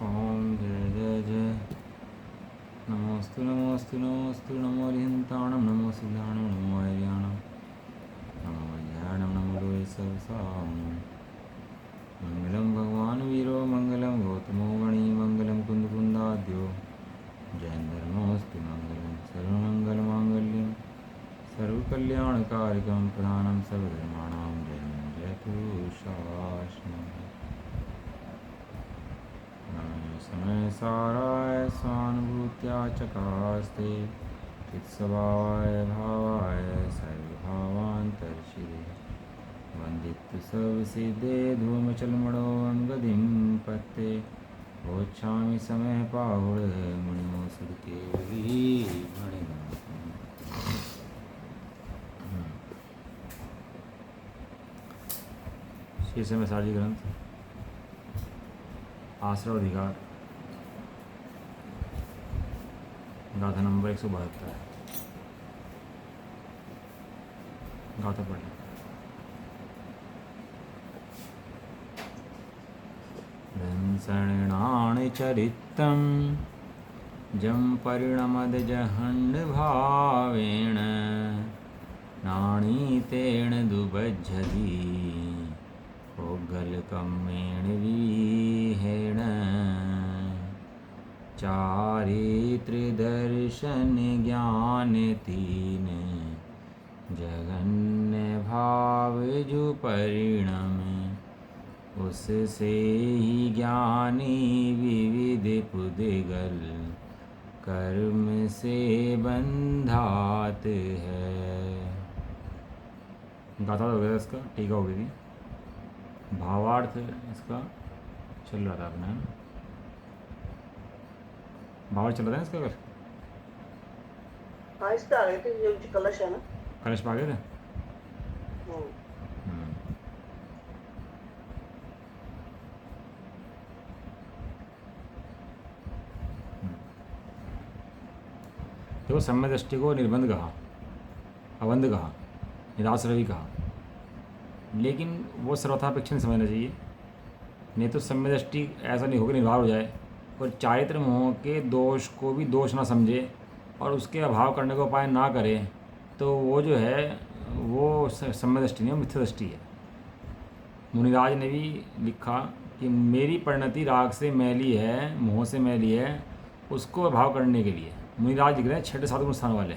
ओम जय जय जय नमोस्तु नमोस्तु नमोस्तु नमो अरिहंताणं नमो सिद्धाणं नमो आर्याणं नमो वैद्याणं नमो लोये सर्वसां मंगलं भगवान् वीरो मंगलं गौतमो मणि मंगलं कुन्दकुन्दाद्यो जयन्दर्मोऽस्तु मंगलं सर्वमङ्गलमाङ्गल्यं सर्वकल्याणकारिकं प्रधानं सर्वधर्माणां जयं जयतु शासनम् समय साराय स्वानुभूत्या चकास्ते चित्स्वभावाय भावाय सर्वभावान्तर्शिरे वन्दित्य सर्वसिद्धे धूमचलमणो अङ्गदिं पत्ते वोच्छामि समय पाहुड मुनिमो सुरकेवली श्री समय साजी ग्रंथ आश्रव अधिकार गाथा नंबर 172 गाथा पढ़ें। धंसणाणि चरितं जं परिणमदजहण्डभावेन नाणीतेन दुबज्झति ओग्गलकम्मेण विहेण चारित्र्यदर्शन ज्ञान तीन जगन्य भाव जो परिणमे उससे ही ज्ञानी विविध पुद्गल कर्म से बंधात है। गाथा हो गया इसका, टीका हो गई थी। भावार्थ इसका चल रहा था अपना, भावार्थ चल रहा था इसका। अगर हाँ इसका आ गए थे, जो कलश है ना, कलश पा गए थे। देखो, सम्य दृष्टि को निर्बंध कहा, अबंध कहा, निराश्रवी कहा, लेकिन वो सर्वथापेक्षा नहीं समझना चाहिए। नहीं तो सम्य दृष्टि ऐसा नहीं होगा निर्भर हो जाए और चारित्र मोह के दोष को भी दोष ना समझे और उसके अभाव करने का उपाय ना करे, तो वो जो है वो सम्य दृष्टि नहीं, मिथ्या दृष्टि है। मुनिराज ने भी लिखा कि मेरी परिणति राग से मैली है, मोह से मैली है, उसको अभाव करने के लिए मुनिराज लिख रहे हैं 6 7 गुण स्थान वाले।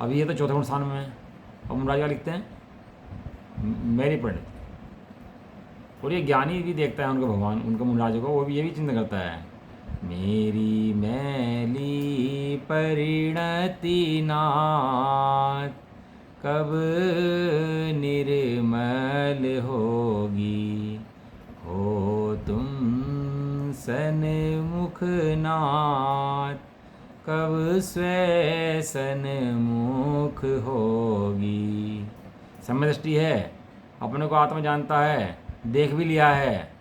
अभी ये तो 4थे गुण स्थान में है। अब मुनिराज क्या लिखते हैं? मेरी परिणति। और ये ज्ञानी भी देखता है उनको, भगवान उनको मुनिराज को, वो भी ये भी चिंता करता है, मेरी मैली परिणति नाथ कब निर्मल होगी, हो तुम सन्मुख नाथ कब स्वयं सन्मुख होगी। सम्य दृष्टि है, अपने को आत्मा जानता है, देख भी लिया है,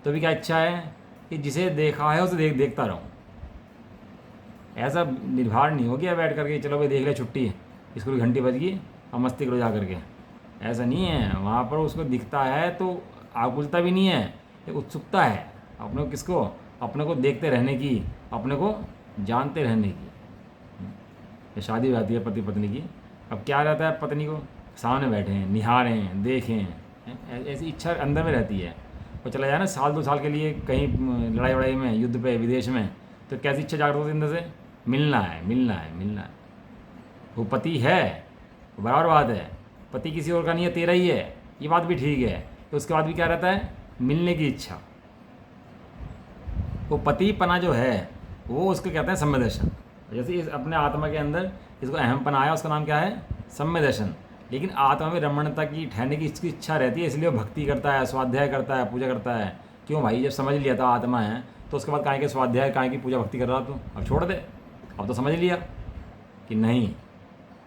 तो भी क्या इच्छा है कि जिसे देखा है उसे देखता रहूं। ऐसा निर्भर नहीं हो गया बैठ करके चलो भाई देख ले, छुट्टी है, स्कूल की घंटी बज गई, अब मस्ती करो जा करके। ऐसा नहीं है, वहाँ पर उसको दिखता है तो आकुलता भी नहीं है, एक उत्सुकता है अपने को, किसको? अपने को देखते रहने की, अपने को जानते रहने की। ये शादी हो जाती है पति पत्नी की, अब क्या रहता है, पत्नी को सामने बैठे हैं, निहारें, देखें, ऐसी इच्छा अंदर में रहती है। और चला जाए ना 1 2 साल के लिए कहीं लड़ाई वड़ाई में, युद्ध पे, विदेश में, तो कैसी इच्छा जागृत होती है अंदर से? मिलना है, मिलना है, मिलना है। वो पति है, बराबर बात है, पति किसी और का नहीं है, तेरा ही है, ये बात भी ठीक है। तो उसके बाद भी क्या रहता है? मिलने की इच्छा। वो पति पना जो है वो उसको कहते हैं सम्य दर्शन। जैसे इस अपने आत्मा के अंदर इसको अहम पना आया, उसका नाम क्या है? सम्य दर्शन। लेकिन आत्मा में रमणता की, ठहरने की इसकी इच्छा रहती है, इसलिए वो भक्ति करता है, स्वाध्याय करता है, पूजा करता है। क्यों भाई? जब समझ लिया था आत्मा है तो उसके बाद काहे के स्वाध्याय, काहे की पूजा भक्ति कर रहा तू? अब छोड़ दे, अब तो समझ लिया कि नहीं,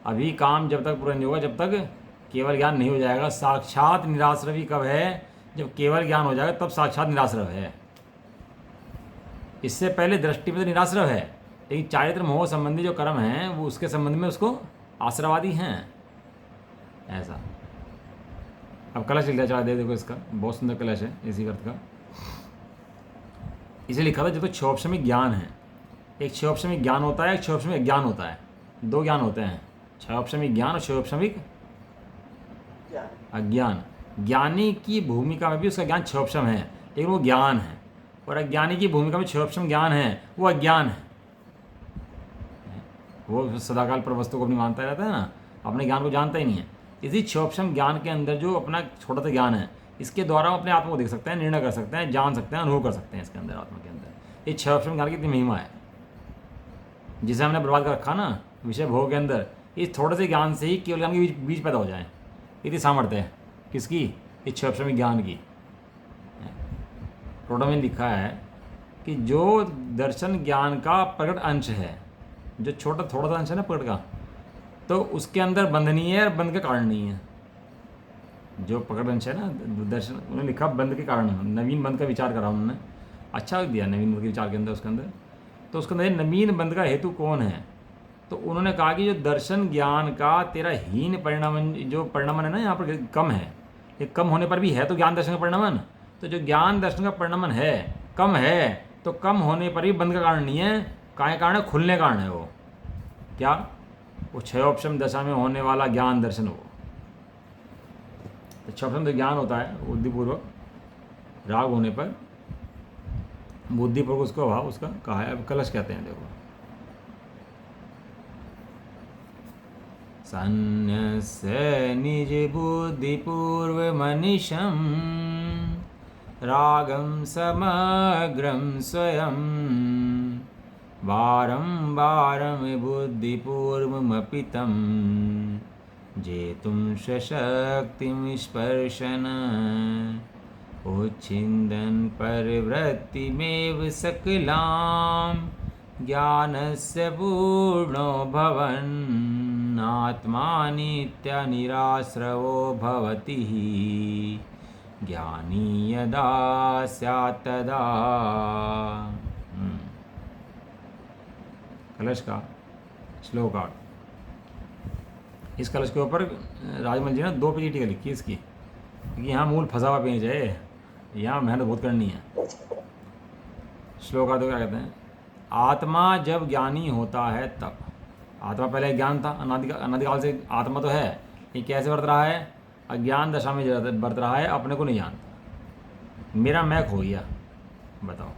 अभी काम जब तक पूरा नहीं होगा, जब तक केवल ज्ञान नहीं हो जाएगा। साक्षात निराश्रवी कब है? जब केवल ज्ञान हो जाएगा तब साक्षात निराश्रव है। इससे पहले दृष्टि में तो निराश्रव है, लेकिन चारित्र मोह संबंधी जो कर्म हैं वो उसके संबंध में उसको आश्रवादी हैं। ऐसा अब कलश लिखा चढ़ा दे, देखो इसका बहुत सुंदर कलश है इसी अर्थ का। इसे लिखा था जो तो क्षोभशमी ज्ञान है। एक क्षोभशमी ज्ञान होता है, एक क्षोभशमी अज्ञान होता है। दो ज्ञान होते हैं, क्षोभशमी ज्ञान और क्षोभशमिक ज्ञान। अज्ञान। ज्ञानी की भूमिका में भी उसका ज्ञान क्षोभशम है, लेकिन वो ज्ञान है। और अज्ञानी की भूमिका में क्षोभशम ज्ञान है, वो अज्ञान है। वो सदाकाल पर वस्तु को अपनी मानता रहता है ना, अपने ज्ञान को जानता ही नहीं है। इसी क्षोभशम ज्ञान के अंदर जो अपना छोटा सा ज्ञान है, इसके द्वारा हम अपने आत्मा को देख सकते हैं, निर्णय कर सकते हैं, जान सकते हैं, अनुभव कर सकते हैं। इसके अंदर आत्मा के अंदर ये क्षोभशम ज्ञान की इतनी महिमा है, जिसे हमने बर्बाद कर रखा ना विषय भोग के अंदर। इस थोड़े से ज्ञान से ही केवल ज्ञान के बीज पैदा हो जाए, इतनी सामर्थ्य है किसकी? इस क्षोभशमी ज्ञान की। प्रोटो में लिखा है कि जो दर्शन ज्ञान का प्रकट अंश है, जो छोटा थोड़ा सा अंश है ना प्रकट का, तो उसके अंदर बंध नहीं है और बंध के कारण नहीं है। जो प्रकट अंश है ना दर्शन, उन्होंने लिखा बंध के कारण, नवीन बंध का विचार करा उन्होंने, अच्छा दिया नवीन बंध के विचार के अंदर। उसके अंदर तो उसके अंदर नवीन बंध का हेतु कौन है? तो उन्होंने कहा कि जो दर्शन ज्ञान का तेरा हीन परिणामन, जो परिणामन है ना यहाँ पर कम है, ये कम होने पर भी है तो ज्ञान दर्शन का परिणामन। तो जो ज्ञान दर्शन का परिणामन है कम है, तो कम होने पर भी बंध का कारण नहीं है, काय कारण है? खुलने कारण है वो। क्या? वो क्षयोपशम दशा में होने वाला ज्ञान दर्शन। वो तो क्षयोपशम तो ज्ञान होता है बुद्धिपूर्वक, राग होने पर बुद्धिपूर्वक उसको अभाव उसका कहा है। अब कलश कहते हैं, देखो सन्न्यस्य निज बुद्धिपूर्व मनीषम रागम समग्रम स्वयं वारं वारं बुद्धिपूर्वमपितं जेतुं सशक्तिं स्पर्शन उच्छिन्दन् परिवृत्तिमेव सकलां ज्ञानस्य पूर्णो भवन् आत्मा नित्यनिराश्रवो भवति ज्ञानी यदा स्यात् तदा। कलश का श्लोक आर्ट। इस कलश के ऊपर राजमल जी ने 2 पेज टीका लिखी है इसकी, क्योंकि यहाँ मूल फंसा हुआ पेज है, यहाँ मेहनत बहुत करनी है। श्लोक आर्ट क्या कहते हैं? आत्मा जब ज्ञानी होता है तब, आत्मा पहले ज्ञान था, अनादिकाल से आत्मा तो है, ये कैसे बरत रहा है? अज्ञान दशा में बरत रहा है, अपने को नहीं जानता। मेरा मैं खो गया, बताओ।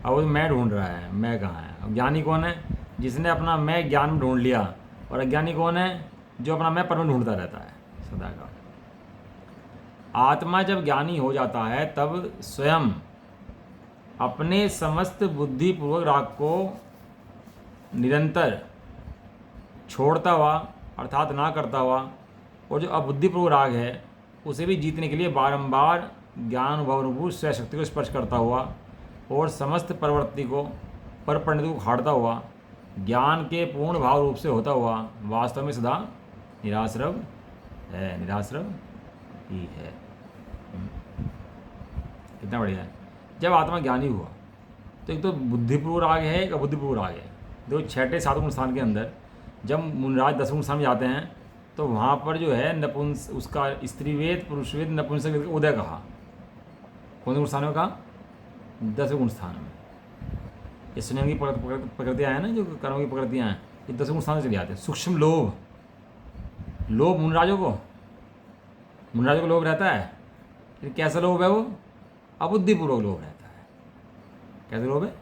अब वो मैं ढूंढ रहा है, मैं कहाँ है? अब ज्ञानी कौन है? जिसने अपना मैं ज्ञान में ढूंढ लिया। और अज्ञानी कौन है? जो अपना मैं पर में ढूंढता रहता है सदा का। आत्मा जब ज्ञानी हो जाता है तब स्वयं अपने समस्त बुद्धिपूर्वक राग को निरंतर छोड़ता हुआ, अर्थात ना करता हुआ, और जो अबुद्धिपूर्वक राग है उसे भी जीतने के लिए बारंबार ज्ञान अनुभूत स्वशक्ति को स्पर्श करता हुआ और समस्त प्रवृत्ति को पर परिणति को खाड़ता हुआ, ज्ञान के पूर्ण भाव रूप से होता हुआ वास्तव में सदा निराश्रव है, निराश्रव ही है। कितना बढ़िया है। जब आत्मा ज्ञानी हुआ तो एक तो बुद्धिपूर्वक राग है, एक अबुद्धिपूर्वक राग है। देखो 6ठे 7वें स्थान के अंदर जब मुनराज 10वें स्थान में जाते हैं तो वहाँ पर जो है नपुंस, उसका स्त्रीवेद पुरुषवेद नपुंसक वेद का उदय कहा। कौन से स्थान में कहा? 10वें स्थान में। ये स्वयं की प्रकृतियाँ हैं ना, जो कर्म की प्रकृतियाँ हैं, ये 10वें स्थान से चले जाते हैं। सूक्ष्म लोभ, लोभ मुनराजों को लोभ रहता है। फिर कैसा लोभ है वो? अबुद्धिपूर्वक लोभ रहता है। कैसे लोभ है?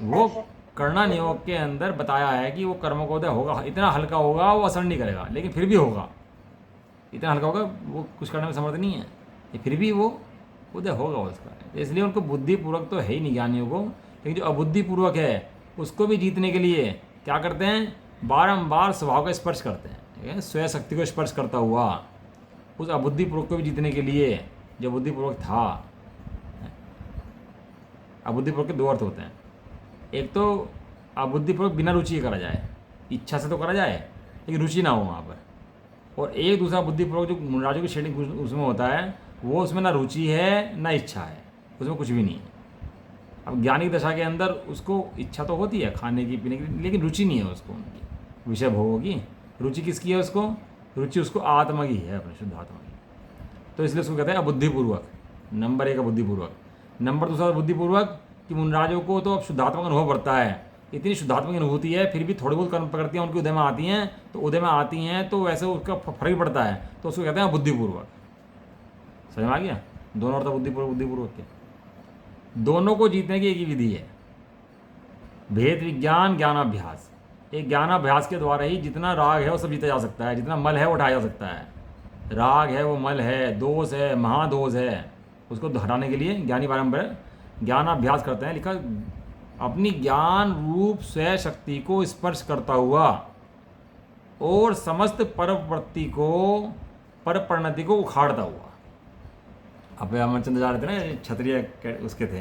वो करना नियोग के अंदर बताया है कि वो कर्म को उदय होगा, इतना हल्का होगा, वो असर नहीं करेगा, लेकिन फिर भी होगा। इतना हल्का होगा, वो कुछ करने में समर्थ नहीं है, ये फिर भी वो उदय होगा उसका। इसलिए उनको बुद्धिपूर्वक तो है ही नहीं ज्ञानियों को, लेकिन जो अबुद्धिपूर्वक है उसको भी जीतने के लिए क्या करते हैं? बारंबार स्वभाव का स्पर्श करते हैं। स्वयं शक्ति को स्पर्श करता हुआ उस अबुद्धिपूर्वक को भी जीतने के लिए, जो बुद्धिपूर्वक था। अबुद्धिपूर्वक के 2 अर्थ होते हैं। एक तो अबुद्धिपूर्वक बिना रुचि के करा जाए, इच्छा से तो करा जाए लेकिन रुचि ना हो वहाँ पर। और एक दूसरा बुद्धिपूर्वक जो मुनराजों की श्रेणी उसमें होता है, वो उसमें ना रुचि है ना इच्छा है, उसमें कुछ भी नहीं है। अब ज्ञानी की दशा के अंदर उसको इच्छा तो होती है खाने की पीने की, लेकिन रुचि नहीं है उसको उनकी विषय भोगों की। रुचि किसकी है? उसको रुचि उसको आत्मा की है, अपने शुद्ध आत्मा की। तो इसलिए उसको कहते हैं अबुद्धिपूर्वक। नंबर 1 अबुद्धिपूर्वक। नंबर दूसरा बुद्धिपूर्वक कि मुनराजों को तो अब शुद्धात्मा का अनुभव बढ़ता है, इतनी शुद्धात्मा की अनुभूति है, फिर भी थोड़ी बहुत कर्म प्रकृतियाँ उनके उदय में आती हैं, तो उदय में आती हैं तो वैसे उसका फर्क पड़ता है, तो उसको कहते हैं बुद्धिपूर्वक। समझ में आ गया? दोनों अर्थ बुद्धिपूर्वक बुद्धिपूर्वक के दोनों को जीतने की एक ही विधि है, भेद विज्ञान ज्ञानाभ्यास। एक ज्ञानाभ्यास के द्वारा ही जितना राग है वो सब जीता जा सकता है, जितना मल है वो उठाया जा सकता है। राग है वो मल है, दोष है, महादोष है, उसको हटाने के लिए ज्ञानी बारंबार ज्ञानाभ्यास करते हैं। लिखा अपनी ज्ञान रूप स्वयं शक्ति को स्पर्श करता हुआ और समस्त परवृत्ति को पर परिणति को उखाड़ता हुआ। अब अमरचंद्र जा रहे थे ना, क्षत्रिय उसके थे,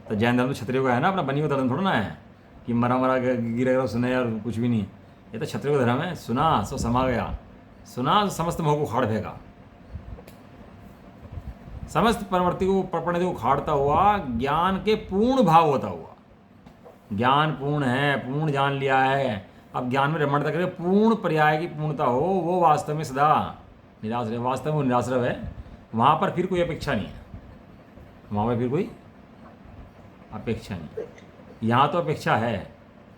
तो जैन धर्म तो क्षत्रियो का है ना, अपना बनी हुआ धर्म थोड़ा ना है कि मरा मरा गिरेगा सुने और कुछ भी नहीं। ये तो क्षत्रियो का धर्म है, सुना सो समा गया, सुना तो समस्त मोह को उखाड़ फेंका, समस्त परवर्ती को परिणति को उखाड़ता हुआ, ज्ञान के पूर्ण भाव होता हुआ। ज्ञान पूर्ण है, पूर्ण जान लिया है, अब ज्ञान में रमणता करके पूर्ण पर्याय की पूर्णता हो, वो वास्तव में सदा निराश्रय, वास्तव में वो निराश्रय है। वहाँ पर फिर कोई अपेक्षा नहीं है, वहाँ पर फिर कोई अपेक्षा नहीं। यहाँ तो अपेक्षा है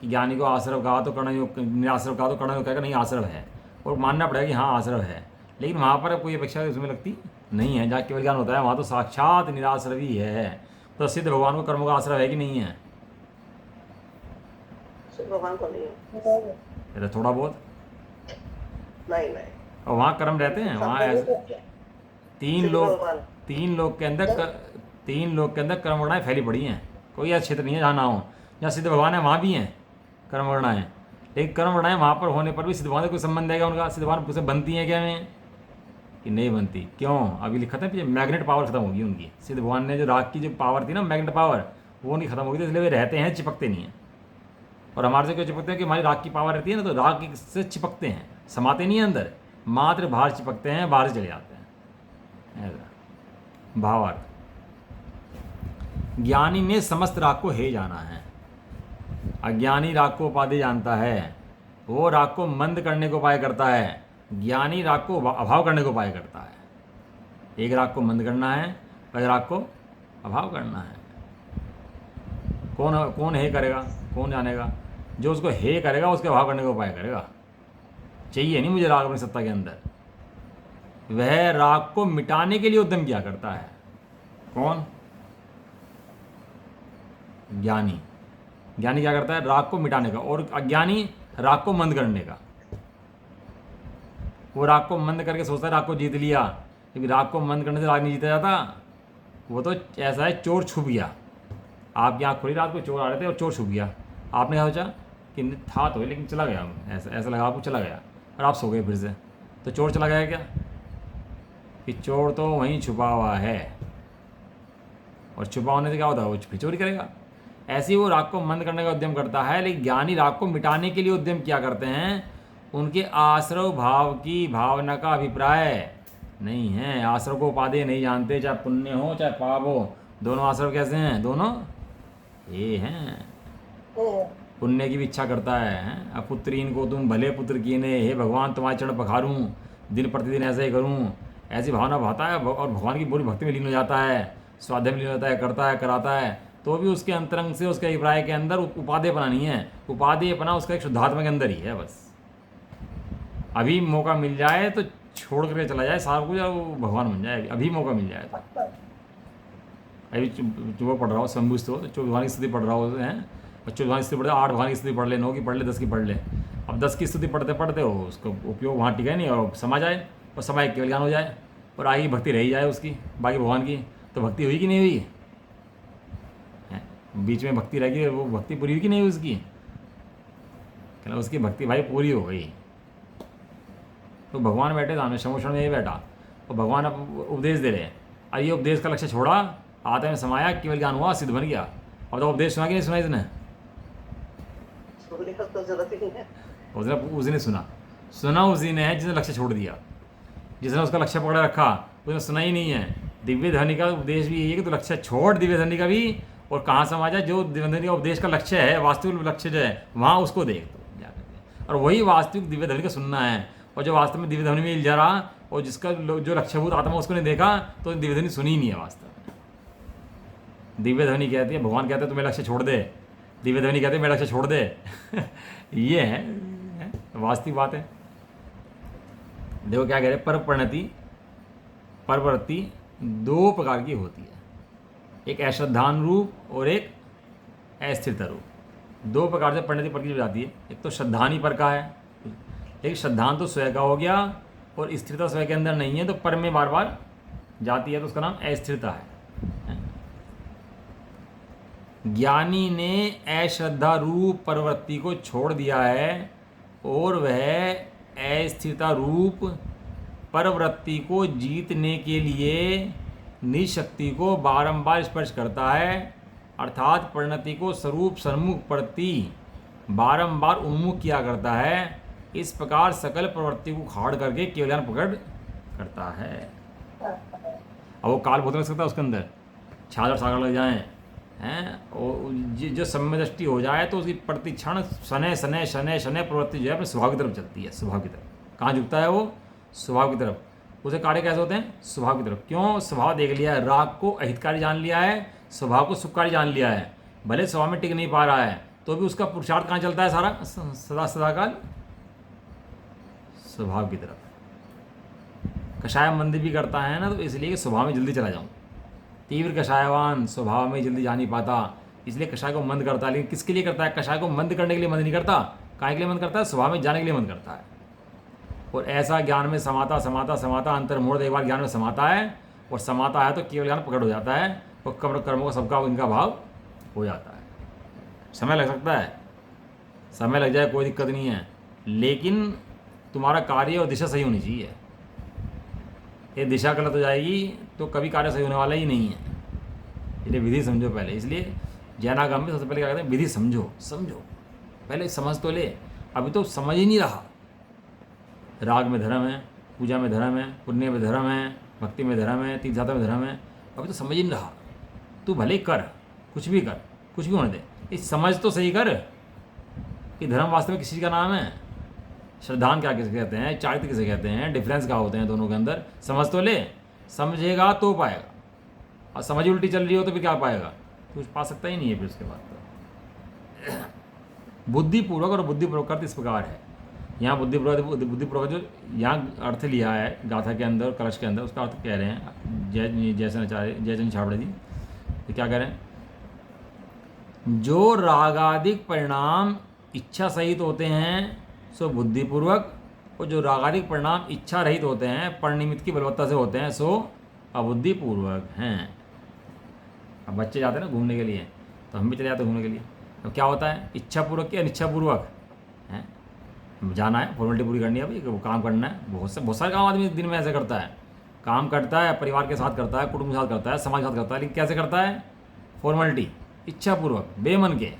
कि ज्ञानी को आश्रव कहा तो करना योग, निराश्रव कहा तो करना योग, कहेगा नहीं आश्रव है, और मानना पड़ेगा कि हाँ आश्रव है। लेकिन वहाँ पर कोई अपेक्षा उसमें लगती नहीं है। जहाँ केवल ज्ञान होता है वहाँ तो साक्षात निराश्रवी है। तो सिद्ध भगवान को कर्मों का आश्रय है कि नहीं है? भगवान को नहीं है थोड़ा बहुत नहीं। और वहाँ कर्म रहते हैं, वहाँ तीन लोग के अंदर कर्म वर्णाएँ फैली पड़ी हैं। कोई ऐसा क्षेत्र नहीं है जहाँ ना हो। जहाँ सिद्ध भगवान है वहाँ भी हैं कर्म वर्णाएँ, लेकिन कर्म वर्णाएँ वहाँ पर होने पर भी सिद्ध भगवान से कोई संबंध है क्या उनका? सिद्ध भगवान से बनती हैं क्या में कि नहीं बनती? क्यों? अभी लिखा था मैग्नेट पावर खत्म होगी उनकी। सिद्ध भगवान ने जो राग की जो पावर थी ना, मैग्नेट पावर, वो उनकी खत्म होगी, तो इसलिए वे रहते हैं, चिपकते नहीं हैं। और हमारे से क्यों चिपकते हैं कि हमारी राग की पावर रहती है ना, तो राग से चिपकते हैं, समाते नहीं हैं अंदर, मात्र बाहर चिपकते हैं, बाहर चले जाते हैं। ऐसा भावार्थ। ज्ञानी में समस्त राग को हे जाना है, अज्ञानी राग को उपाधि जानता है, वो राग को मंद करने को उपाय करता है, ज्ञानी राग को अभाव करने को उपाय करता है। एक राग को मंद करना है, एक राग को अभाव करना है। कौन हे करेगा? कौन जानेगा? जो उसको हे करेगा उसके अभाव करने का उपाय करेगा। चाहिए नहीं मुझे राग अपनी सत्ता के अंदर। वह राग को मिटाने के लिए उद्यम किया करता है। कौन? ज्ञानी। ज्ञानी क्या करता है? राग को मिटाने का, और अज्ञानी राग को मंद करने का। वो राग को मंद करके सोचता है राग को जीत लिया, क्योंकि राग को मंद करने से राग नहीं जीता जाता। वो तो ऐसा है, चोर छुप गया। आपकी आँख खुली, रात को चोर आ रहे थे और चोर छुप गया। आपने क्या सोचा कि था तो लेकिन चला गया, ऐसा लगा आपको, चला गया, और आप सो गए फिर से, तो चोर चला गया क्या? कि चोर तो वहीं छुपा हुआ है, और छुपा होने से क्या होता है? वो फिर चोरी करेगा। ऐसे ही वो राग को मंद करने का उद्यम करता है, लेकिन ज्ञानी राग को मिटाने के लिए उद्यम क्या करते हैं? उनके आश्रव भाव की भावना का अभिप्राय नहीं है। आश्रव को उपादेय नहीं जानते, चाहे पुण्य हो चाहे पाप हो। दोनों आश्रव कैसे हैं? दोनों ये हैं। पुण्य की भी इच्छा करता है, अब पुत्रीन को तुम भले पुत्र कीने, हे भगवान तुम्हारे चरण पखारूं, दिन प्रतिदिन ऐसे ही करूं, ऐसी भावना भाता है, और भगवान की बुरी भक्ति में लीन हो जाता है, स्वाध्याय में लीन होता है, करता है, कराता है, तो भी उसके अंतरंग से, उसके अभिप्राय के अंदर उपादेयपना नहीं है। उपादेयपना उसका एक शुद्धात्मा के अंदर ही है। बस अभी मौका मिल जाए तो छोड़ करके चला जाए सारा कुछ, वो भगवान बन जाए। अभी मौका मिल जाए तो। अभी वो पढ़ रहा हो शंभु तो 24 भगवान की स्तुति पढ़ रहा हो हैं, 25 भगवान की स्तुति पढ़े, 8 भगवान की स्तुति पढ़ ले, 9 की पढ़ ले, 10 की पढ़ ले। अब 10 की स्तुति पढ़ते पढ़ते हो उसको उपयोग वहाँ टिका नहीं, और समा जाए, और समय केवल ज्ञान हो जाए, और आगे भक्ति रही जाए उसकी, बाकी भगवान की। तो भक्ति हुई कि नहीं हुई? बीच में भक्ति रह गई, वो भक्ति पूरी हुई कि नहीं हुई उसकी? कहना उसकी भक्ति भाई पूरी हो गई। तो भगवान बैठे सामने, समोषण में ही बैठा, और भगवान अब उपदेश दे रहे हैं। और ये उपदेश का लक्ष्य छोड़ा, आत्मा में समाया, केवल ज्ञान हुआ, सिद्ध बन गया। अब तो उपदेश सुना कि नहीं सुना इसने? उसने सुना उसी ने है जिसने लक्ष्य छोड़ दिया। जिसने उसका लक्ष्य पकड़ रखा उसने सुना ही नहीं है। दिव्य ध्वनि का उपदेश भी यही है कि तो लक्ष्य छोड़ दिव्य ध्वनि का भी, और कहाँ समा जाए। जो दिव्य ध्वनि का उपदेश का लक्ष्य है, वास्तविक लक्ष्य जो है, वहाँ उसको देख दो जाकर, और वही वास्तविक दिव्य ध्वनि का सुनना है। और जो वास्तव में दिव्य ध्वनि में जा रहा, और जिसका जो लक्ष्यभूत आत्मा उसको नहीं देखा, तो दिव्य ध्वनि सुनी ही नहीं है वास्तव में। दिव्य ध्वनि कहती है, भगवान कहते हैं तुम्हें लक्ष्य छोड़ दे, दिव्य ध्वनि कहते हैं मेरा लक्ष्य छोड़ दे। ये है वास्तविक बात है। देखो क्या कह रहे, परवृत्ति दो प्रकार की होती है, एक अश्रद्धान रूप और एक अस्थिरता रूप। दो प्रकार से परिणति पर की जाती है। एक तो श्रद्धानी पर का है, लेकिन श्रद्धान तो स्वयं का हो गया और स्थिरता स्वयं के अंदर नहीं है, तो पर में बार बार जाती है, तो उसका नाम अस्थिरता है। ज्ञानी ने अश्रद्धा रूप प्रवृत्ति को छोड़ दिया है और वह अस्थिरता रूप प्रवृत्ति को जीतने के लिए निशक्ति को बारंबार स्पर्श करता है, अर्थात परिणति को स्वरूप सन्मुख प्रति बारंबार उन्मुख किया करता है। इस प्रकार सकल प्रवृत्ति को खाड़ करके केवल ज्ञान प्रकट करता है। अब वो काल बहुत लग सकता है उसके अंदर, छागर सागर लग जाएं हैं, और जो सम्यक दृष्टि हो जाए तो उसकी प्रति क्षण शनै शनै शनै शनै प्रवृत्ति जो है अपने स्वभाव की तरफ चलती है। स्वभाव की तरफ कहाँ झुकता है वो? स्वभाव की तरफ। उसे कार्य कैसे होते हैं? स्वभाव की तरफ। क्यों? स्वभाव देख लिया है, राग को अहितकारी जान लिया है, स्वभाव को सुखकारी जान लिया है। भले स्वभाव में टिक नहीं पा रहा है तो भी उसका पुरुषार्थ कहाँ चलता है सारा सदाकाल? स्वभाव की तरफ। कषाय मंदी भी करता है ना, तो इसलिए कि स्वभाव में जल्दी चला जाऊँ। तीव्र कषायवान स्वभाव में जल्दी जा नहीं पाता, इसलिए कषाय को मंद करता है। लेकिन किसके लिए करता है? कषाय को मंद करने के लिए मंद नहीं करता। काय के लिए मंद करता है? स्वभाव में जाने के लिए मंद करता है। और ऐसा ज्ञान में समाता समाता समाता अंतर्मोड़ एक बार ज्ञान में समाता है, और समाता है तो केवल ज्ञान प्रकट हो जाता है, और कर्मों का सबका इनका भाव हो जाता है। समय लग सकता है, समय लग जाए कोई दिक्कत नहीं है, लेकिन तुम्हारा कार्य और दिशा सही होनी चाहिए। ये दिशा गलत हो जाएगी तो कभी कार्य सही होने वाला ही नहीं है। इसलिए विधि समझो पहले। इसलिए जैनागम में सबसे पहले क्या कहते हैं? विधि समझो। पहले समझ तो ले, अभी तो समझ ही नहीं रहा। राग में धर्म है, पूजा में धर्म है, पुण्य में धर्म है, भक्ति में धर्म है, तीर्थ यात्रा में धर्म है, अभी तो समझ ही नहीं रहा। तू भले कर, कुछ भी कर, कुछ भी होने दे, इस समझ तो सही कर कि धर्म वास्तव में किसी चीज़ का नाम है। श्रद्धान क्या किसे कहते हैं, चारित्र किसे कहते हैं, डिफरेंस क्या होते हैं दोनों के अंदर, समझ तो ले। समझेगा तो पाएगा, और समझ उल्टी चल रही हो तो फिर क्या पाएगा? कुछ पा सकता ही नहीं है फिर उसके बाद तो। बुद्धिपूर्वक और बुद्धिपूर्वक अर्थ इस प्रकार है। यहाँ बुद्धिपूर्वक जो यहाँ अर्थ लिया है गाथा के अंदर, कलश के अंदर, उसका अर्थ कह रहे हैं जयचंद छाबड़े जी। तो क्या कह रहे हैं? जो रागादिक परिणाम इच्छा सहित होते हैं सो बुद्धिपूर्वक, और जो रागादिक परिणाम इच्छा रहित होते हैं, परिनिमित की बलवत्ता से होते हैं, सो अबुद्धिपूर्वक हैं। अब बच्चे जाते हैं ना घूमने के लिए, तो हम भी चले जाते हैं घूमने के लिए, तो क्या होता है? इच्छापूर्वक या अनिच्छापूर्वक हैं? जाना है, फॉर्मेलिटी पूरी करनी है, भाई वो काम करना है। बहुत सारे काम आदमी दिन में ऐसे करता है। काम करता है, परिवार के साथ करता है, कुटुंब के साथ करता है, समाज के साथ करता है, लेकिन कैसे करता है? फॉर्मेलिटी, इच्छापूर्वक, बेमन के।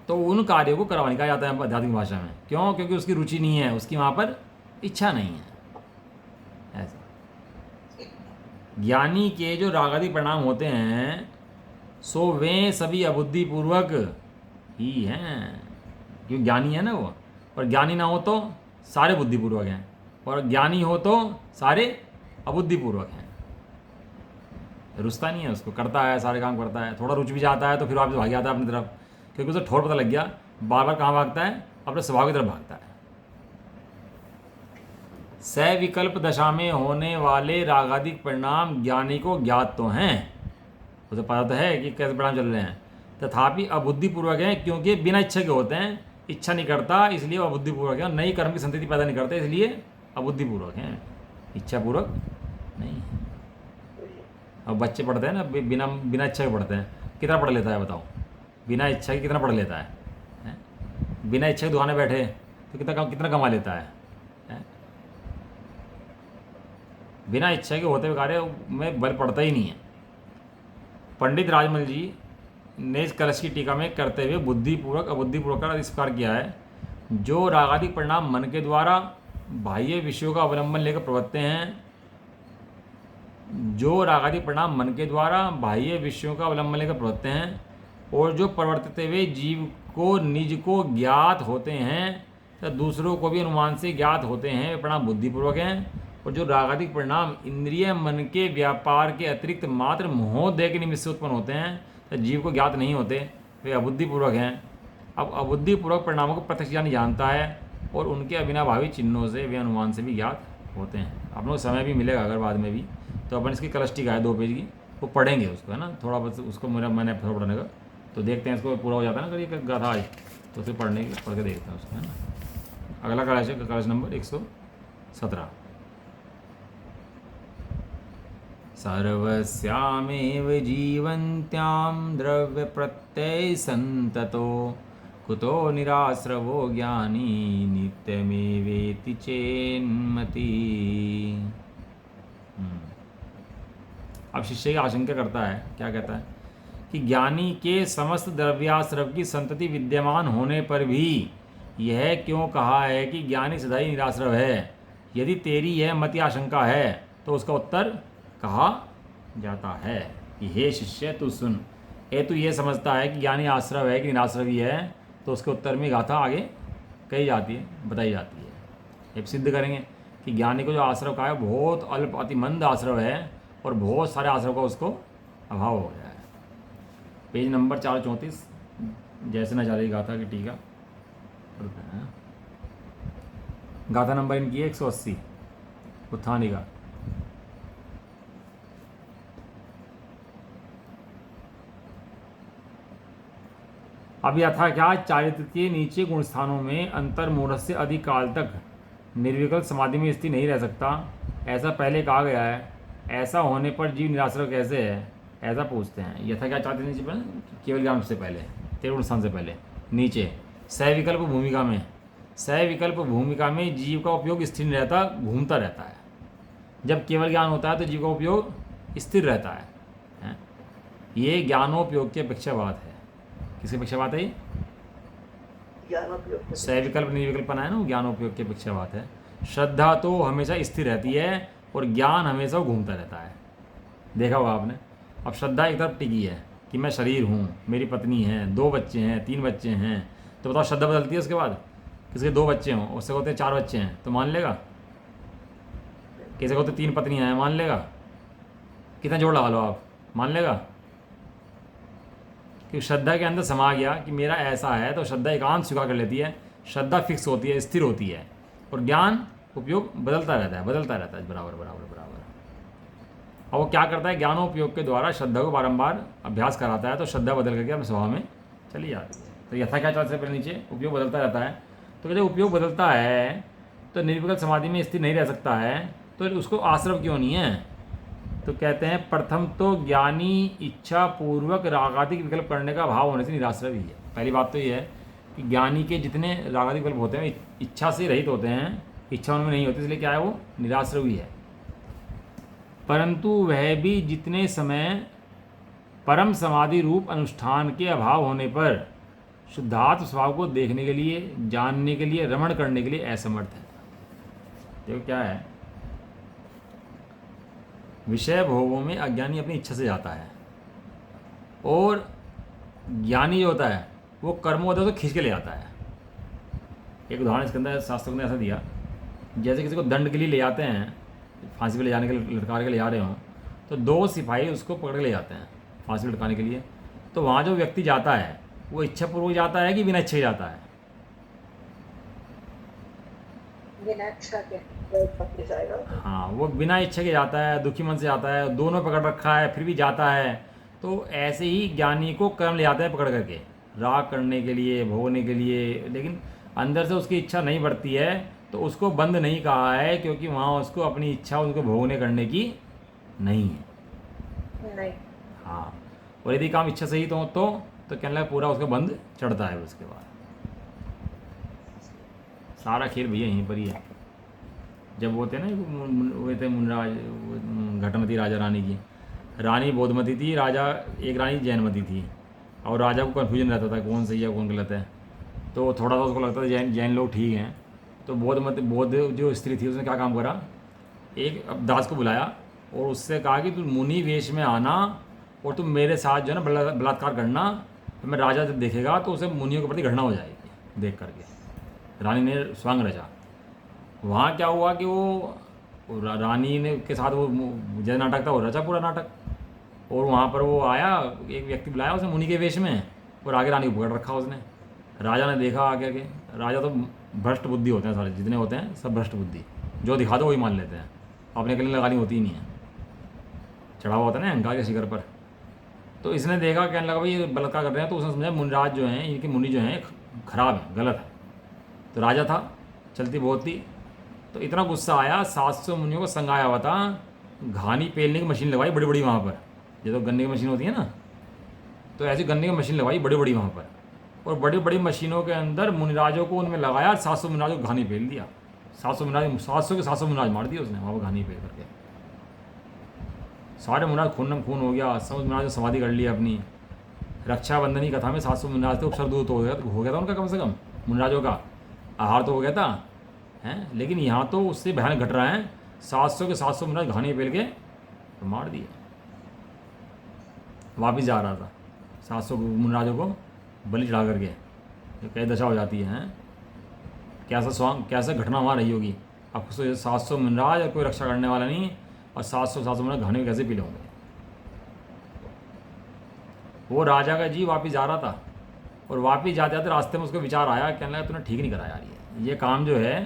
तो उन कार्यों को करवाने का जाता है आध्यात्मिक भाषा में। क्यों? क्योंकि उसकी रुचि नहीं है, उसकी वहाँ पर इच्छा नहीं है। ऐसा ज्ञानी के जो रागादि परिणाम होते हैं सो वे सभी अबुद्धिपूर्वक ही हैं, क्योंकि ज्ञानी है ना वो। और ज्ञानी ना हो तो सारे बुद्धिपूर्वक हैं, और ज्ञानी हो तो सारे अबुद्धिपूर्वक हैं। रुचता नहीं है उसको, करता है, सारे काम करता है, थोड़ा रुचि भी जाता है तो फिर वापस भाग जाता है अपनी तरफ, क्योंकि उसे ठोर पता लग गया, बार बार कहाँ भागता है? अपने स्वभाव की तरफ भागता है। सविकल्प दशा में होने वाले रागादिक परिणाम ज्ञानी को ज्ञात तो हैं, उसे पता तो है कि कैसे परिणाम चल रहे हैं, तथापि अबुद्धिपूर्वक हैं, क्योंकि बिना इच्छा के होते हैं। इच्छा नहीं करता इसलिए वो अबुद्धिपूर्वक है, नई कर्म की संतति पैदा नहीं करते इसलिए अबुद्धिपूर्वक हैं, इच्छापूर्वक नहीं है। अब बच्चे पढ़ते हैं ना, बिना इच्छा के पढ़ते हैं, कितना पढ़ लेता है बताओ? बिना इच्छा के कितना पढ़ लेता है? बिना इच्छा के दुकानें बैठे तो कितना कमा लेता है? बिना इच्छा के होते हुए कार्य में बल पड़ता ही नहीं है। पंडित राजमल जी ने इस कलश की टीका में करते हुए बुद्धिपूर्वक अबुद्धिपूर्वक का इस प्रकार किया है। जो रागादिक परिणाम मन के द्वारा बाह्य विषयों का अवलंबन लेकर प्रवर्तते हैं, जो रागादिक परिणाम मन के द्वारा बाह्य विषयों का अवलंबन लेकर प्रवर्तते हैं, और जो प्रवर्तते हुए जीव को निज को ज्ञात होते हैं तो दूसरों को भी अनुमान से ज्ञात होते हैं, वे परिणाम बुद्धिपूर्वक हैं। और जो रागादिक परिणाम इंद्रिय मन के व्यापार के अतिरिक्त मात्र मोहोदय के निमित्त से उत्पन्न होते हैं तो जीव को ज्ञात नहीं होते, वे अबुद्धिपूर्वक हैं। अब अबुद्धिपूर्वक परिणामों को प्रत्यक्ष ज्ञानी जानता है और उनके अविनाभावी चिन्हों से वे अनुमान से भी ज्ञात होते हैं। आप लोग समय भी मिलेगा अगर बाद में भी तो अपन इसकी कलस्टिका है 2 पेज की, वो पढ़ेंगे उसको, है ना, थोड़ा बस उसको मैंने थोड़ा पढ़ने का, तो देखते हैं इसको पूरा हो जाता है ना कभी गाथा आज, तो उसे पढ़ के देखते हैं उसको, है ना। अगला कलश है कलश नंबर 117। सर्वस्यामेव जीवन्त्यां द्रव्य प्रत्यय संततो कुतो निराश्रवो ज्ञानी नित्यमेवेति चेन्मति। अब शिष्य की आशंका करता है, क्या कहता है कि ज्ञानी के समस्त द्रव्याश्रव की संतति विद्यमान होने पर भी यह क्यों कहा है कि ज्ञानी सदा ही निराश्रव है। यदि तेरी यह मति आशंका है तो उसका उत्तर कहा जाता है कि हे शिष्य तू सुन, तू ये समझता है कि ज्ञानी आश्रव है कि निराश्रवी है, तो उसके उत्तर में गाथा आगे कही जाती है, बताई जाती है। ये सिद्ध करेंगे कि ज्ञानी को जो आश्रव का है बहुत अल्प अतिमंद आश्रव है और बहुत सारे आश्रव का उसको अभाव हो गया है। पेज नंबर 434 जैसे न जारी गाथा की टीका, गाथा नंबर इनकी है 180 उत्थानिका। अब यथा क्या चारित्र के नीचे गुण स्थानों में अंतर्मूढ़ से अधिक काल तक निर्विकल्प समाधि में स्थिर नहीं रह सकता, ऐसा पहले कहा गया है। ऐसा होने पर जीव निराश्रव कैसे है, ऐसा पूछते हैं। यथा क्या चाहते नीचे पर केवल ज्ञान से पहले, तेरह गुण स्थान से पहले नीचे सविकल्प भूमिका में, सविकल्प भूमिका में जीव का उपयोग स्थिर नहीं रहता, घूमता रहता है। जब केवल ज्ञान होता है तो जीव का उपयोग स्थिर रहता है। ये ज्ञानोपयोग की अपेक्षा बात है। किसकी अपेक्षा बात है? ज्ञानोपयोग। सविकल्प निर्विकल्पना है ना, वो ज्ञानोपयोग की अपेक्षा बात है। श्रद्धा तो हमेशा स्थिर रहती है और ज्ञान हमेशा घूमता रहता है। देखा होगा आपने। अब श्रद्धा एक तरफ टिकी है कि मैं शरीर हूँ, मेरी पत्नी है, 2 बच्चे हैं, 3 बच्चे हैं, तो बताओ श्रद्धा बदलती है उसके बाद? किसी के 2 बच्चे हों, उससे होते हैं 4 बच्चे हैं, तो मान लेगा? किसी को होते 3 पत्नियाँ हैं, मान लेगा? कितना जोड़ लगा लो आप, मान लेगा? कि श्रद्धा के अंदर समा गया कि मेरा ऐसा है, तो श्रद्धा एकांत स्वीकार कर लेती है, श्रद्धा फिक्स होती है, स्थिर होती है, और ज्ञान उपयोग बदलता रहता है बराबर बराबर। और वो क्या करता है, ज्ञानोपयोग के द्वारा श्रद्धा को बारंबार अभ्यास कराता है, तो श्रद्धा बदल करके अपने स्वभाव में चली जाती है। तो यथा क्या चलते से पहले नीचे उपयोग बदलता रहता है। तो जब उपयोग बदलता है तो निर्विकल्प समाधि में स्थिर नहीं रह सकता है, तो उसको आश्रव क्यों नहीं है? तो कहते हैं प्रथम तो ज्ञानी इच्छा पूर्वक रागादिक विकल्प करने का भाव होने से निराश्रव ही है। पहली बात तो ये है कि ज्ञानी के जितने रागादिक विकल्प होते हैं इच्छा से रहित होते हैं, इच्छा उनमें नहीं होती, इसलिए क्या है, वो निराश्रव ही है। परंतु वह भी जितने समय परम समाधि रूप अनुष्ठान के अभाव होने पर शुद्धात्म स्वभाव को देखने के लिए, जानने के लिए, रमण करने के लिए असमर्थ है। देखो क्या है, विषय भोगों में अज्ञानी अपनी इच्छा से जाता है और ज्ञानी जो होता है वो कर्मों होता है तो खींच के ले आता है। एक उदाहरण इसके अंदर शास्त्रों ने ऐसा दिया, जैसे किसी को दंड के लिए ले जाते हैं, फांसी पे ले जाने के लिए, लटका के ले जा रहे हों, तो 2 सिपाही उसको पकड़ के ले जाते हैं फांसी पे लटकाने के लिए। तो वहाँ जो व्यक्ति जाता है वो इच्छापूर्वक जाता है कि बिना इच्छा जाता है? बिना इच्छा के पत्नी जाएगा। हाँ, वो बिना इच्छा के जाता है, दुखी मन से जाता है, दोनों पकड़ रखा है फिर भी जाता है। तो ऐसे ही ज्ञानी को कर्म ले जाते हैं पकड़ करके, राग करने के लिए, भोगने के लिए, लेकिन अंदर से उसकी इच्छा नहीं बढ़ती है, तो उसको बंद नहीं कहा है, क्योंकि वहाँ उसको अपनी इच्छा उनको भोगने करने की नहीं है। नहीं। हाँ, और यदि काम इच्छा सही तो कहने लगा पूरा उसका बंद चढ़ता है। उसके बाद सारा खेल भैया यहीं पर ही है। जब वो थे ना, वो थे मुनराज, घटमती राजा रानी की, रानी बौद्धमती थी, राजा एक रानी जैनमती थी, और राजा को कन्फ्यूजन रहता था कौन सही है कौन गलत है। तो थोड़ा सा उसको लगता था जैन लोग ठीक हैं। तो बौद्ध जो स्त्री थी उसने क्या काम करा, एक दास को बुलाया और उससे कहा कि तुम मुनि वेश में आना और तुम मेरे साथ जो है ना बलात्कार करना, तो मैं राजा जब देखेगा तो उसे मुनियों के प्रति घृणा हो जाएगी। देख करके रानी ने स्वांग रचा। वहाँ क्या हुआ कि वो रानी ने के साथ वो जैसे नाटक था वो रचा पूरा नाटक। और वहाँ पर वो आया, एक व्यक्ति बुलाया उसने मुनि के वेश में, और आगे रानी को पकड़ रखा उसने। राजा ने देखा आगे आगे, राजा तो भ्रष्ट बुद्धि होते हैं सारे, जितने होते हैं सब भ्रष्ट बुद्धि, जो दिखा दो वही मान लेते हैं, अपने के लिए लगानी होती ही नहीं है, चढ़ा हुआ होता है ना अहंकार के शिखर पर। तो इसने देखा, कहने लगा भाई ये बलात्कार कर रहे हैं, तो उसने समझा मुनिराज जो हैं, इनके मुनि जो हैं खराब है, गलत है। तो राजा था, चलती बहुत थी, तो इतना गुस्सा आया, 700 मुनियों को संग आया हुआ था, घानी पेलने की मशीन लगवाई बड़ी बड़ी वहाँ पर, ये तो गन्ने की मशीन होती है ना, तो ऐसी गन्ने की मशीन लगवाई बड़ी बड़ी वहाँ पर, और बड़ी बड़ी मशीनों के अंदर मुनिराजों को उनमें लगाया, 700 मुनिराजों को घानी पेल दिया। 700 के 700 मुनिराज मार दिए उसने वहाँ पर घानी पेल करके। सारे मुनिराज खून खून हो गया, सब मुनिराज ने समाधि कर ली अपनी। रक्षाबंधन की कथा में 700 मुनिराज थे, उपसर्गदूत हो गया था उनका, कम से कम मुनिराजों का आहार तो हो गया था हैं। लेकिन यहाँ तो उससे भयानक घट रहा है, 700 के 700 मुनिराज घानी पेल के तो मार दिए। वापिस जा रहा था, 700 मुनिराजों को बलि चढ़ा करके, तो कई दशा हो जाती है हैं। कैसा घटना वहाँ रही होगी। अब 700 मुनिराज और कोई रक्षा करने वाला नहीं, और 700 मुनिराज घाने में कैसे पी होंगे। वो राजा का जी वापिस जा रहा था, और वापिस जाते जाते रास्ते में उसको विचार आया, कहने लगा तूने ठीक नहीं करा यार, ये काम जो है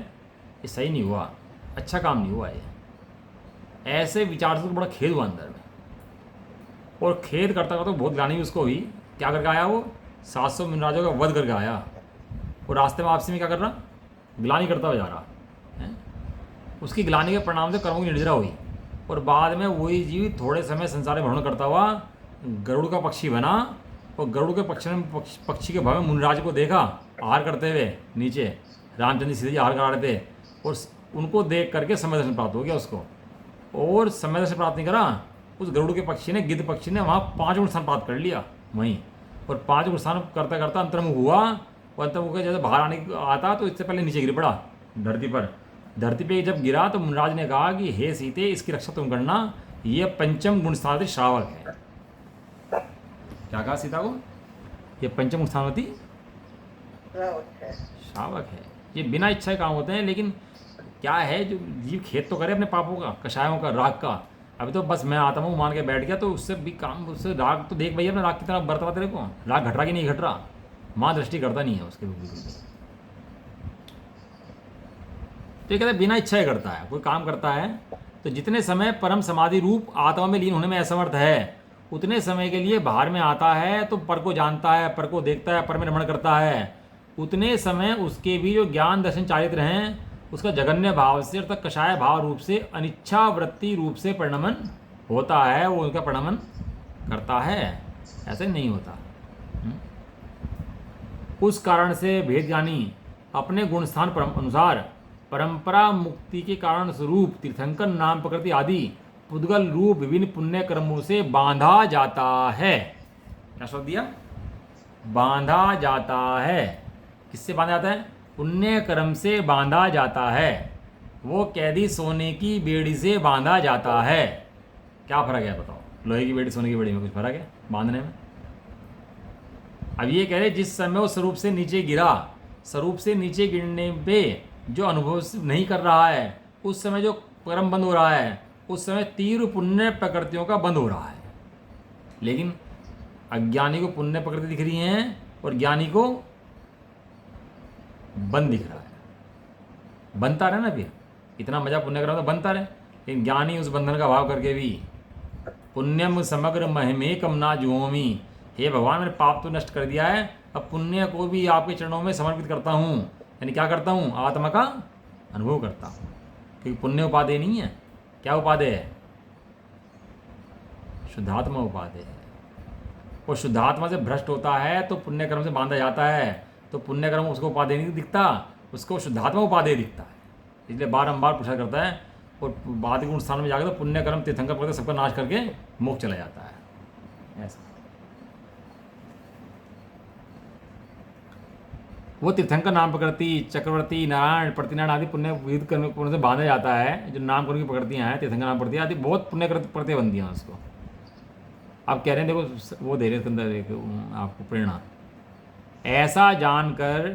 ये सही नहीं हुआ, अच्छा काम नहीं हुआ ये। ऐसे विचार से तो बड़ा खेद हुआ अंदर में, और खेद करता करता बहुत ग्लानि उसको हुई। क्या करके आया वो, 700 मुनिराजों का वध करके आया, और रास्ते में वापसी में क्या कर रहा, ग्लानि करता हुआ जा रहा है। उसकी ग्लानि के परिणाम से कर्मों की निर्जरा हुई, और बाद में वही जीव थोड़े समय संसार में भ्रमण करता हुआ गरुड़ का पक्षी बना, और गरुड़ के पक्षी के भाव में मुनिराज को देखा आहार करते हुए नीचे, रामचंद्र सीधे जी आहार करा रहे थे, और उनको देख करके समय दर्शन प्राप्त हो गया उसको। और समय दर्शन प्राप्त नहीं करा, उस गरुड़ के पक्षी ने, गिद्ध पक्षी ने वहाँ 5 गुण स्थान प्राप्त कर लिया वहीं, और 5 गुण स्थान करता करता अंतर्मुख हुआ, और अंतर्मुख के जैसे बाहर आने आता तो इससे पहले नीचे गिर पड़ा धरती पर। धरती पे जब गिरा तो मुनिराज ने कहा कि हे सीते, इसकी रक्षा तुम करना, ये पंचम गुण स्थानवती श्रावक है। क्या कहा सीता को, ये पंचम गुण स्थानवती श्रावक है। ये बिना इच्छा के काम होते हैं, लेकिन क्या है, जो जीव खेत तो करे अपने पापों का, कषायों का, राग का। अभी तो बस मैं आता हूँ मान के बैठ गया, तो उससे भी काम, उससे राग तो देख भैया अपने राग की तरह बरतवा तेरे को, राग घट रहा कि नहीं घट रहा, माँ दृष्टि करता नहीं है उसके बिल्कुल। तो ये कहते हैं बिना इच्छा ही करता है, कोई काम करता है तो जितने समय परम समाधि रूप आत्मा में लीन होने में असमर्थ है, उतने समय के लिए बाहर में आता है तो पर को जानता है, पर को देखता है, पर में रमण करता है, उतने समय उसके भी जो ज्ञान दर्शन चारित्र हैं उसका जगन्य भाव से अर्थात कषाय भाव रूप से अनिच्छा वृत्ति रूप से परिणमन होता है, वो उनका परिणमन करता है, ऐसे नहीं होता। उस कारण से भेदज्ञानी अपने गुणस्थान अनुसार परंपरा मुक्ति के कारण स्वरूप तीर्थंकर नाम प्रकृति आदि पुद्गल रूप विभिन्न पुण्य कर्मों से बांधा जाता है। क्या शब्द दिया, बांधा जाता है। किससे बांधा जाता है, पुण्य कर्म से बांधा जाता है। वो कैदी सोने की बेड़ी से बांधा जाता है। क्या फर्क है बताओ, लोहे की बेड़ी सोने की बेड़ी में कुछ फर्क है बांधने में। अब ये कह रहे जिस समय वो स्वरूप से नीचे गिरा, स्वरूप से नीचे गिरने पे जो अनुभव नहीं कर रहा है, उस समय जो कर्म बंद हो रहा है, उस समय तीव्र पुण्य प्रकृतियों का बंद हो रहा है। लेकिन अज्ञानी को पुण्य प्रकृति दिख रही हैं और ज्ञानी को बंद दिख रहा है। बनता रहे ना, फिर इतना मजा पुण्य करा तो बनता रहे, लेकिन ज्ञानी उस बंधन का भाव करके भी पुण्यम समग्र महिमेकम ना जुओमी, हे भगवान मैंने पाप तो नष्ट कर दिया है, अब पुण्य को भी आपके चरणों में समर्पित करता हूँ। यानी क्या करता हूँ, आत्मा का अनुभव करता हूँ, क्योंकि पुण्य उपादेय नहीं है। क्या उपादेय है, शुद्धात्मा उपादेय है। वो शुद्धात्मा से भ्रष्ट होता है तो पुण्य कर्म से बांधा जाता है, तो पुण्य कर्म उसको उपादेय नहीं दिखता, उसको शुद्धात्मा उपादेय दिखता है। इसलिए बारंबार पूछा करता है, और बाद गुण स्थान में जाकर तो पुण्य कर्म तीर्थंकर करके सबका नाश करके मोक्ष चला जाता है। ऐसा वो तीर्थंकर नाम प्रकृति, चक्रवर्ती, नारायण, प्रतिनारायण आदि पुण्य विविध कर्म से बांधा जाता है। जो नाम कर्म की प्रकृतियाँ हैं, तीर्थंकर नाम प्रकृति आदि बहुत पुण्य प्रकृति बनती हैं उसको। आप कह रहे हैं देखो, वो दे रहे थे अंदर एक आपको प्रेरणा, ऐसा जानकर